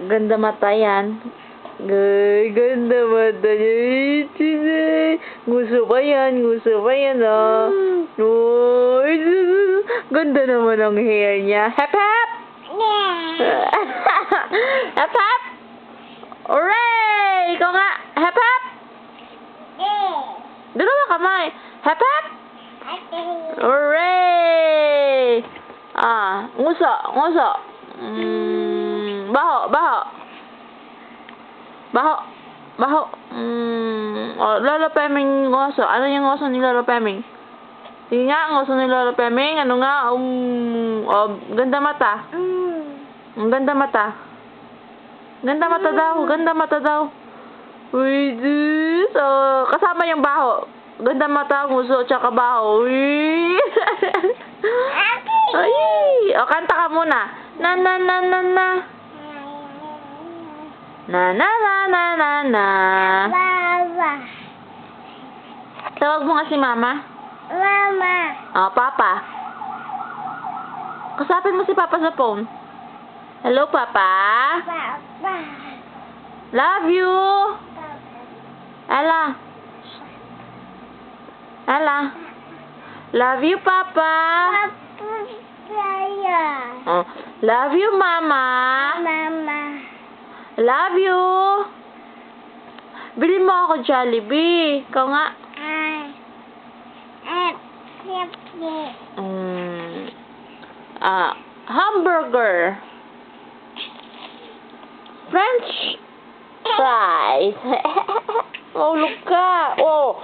Ganda mata yan. Ganda mata yan. Gusto pa yan, ah. Uy, ganda naman ang hair niya. Hep, hep! Hep, hep! Hooray! Ikaw nga. Hep, hep! Dalawa kamay. Hep, hep! Hooray! Nguso, nguso. Baho, baho. Baho, baho. Lolo Peming ngoso. Ano yung ngoso ni Lolo Peming? Sige nga, ngoso ni Lolo Peming. Ano nga? Ganda mata. Ganda mata. Ganda mata daw. Ganda mata daw. Uy, so, kasama yung baho. Ganda mata, nguso, tsaka baho. Uy. Ay, kanta ka muna. Na na na na na. Na na na na na na. Tawag mo nga si mama. Mama. Papa. Kasapin mo si papa sa phone. Hello, papa. Papa. Love you. Ella. Ella. Love you, papa. Love you, mama. Mama. Love you. Bili mo ako Jollibee. Ikaw nga. Hamburger. French fries. Oh, look ka. Oh.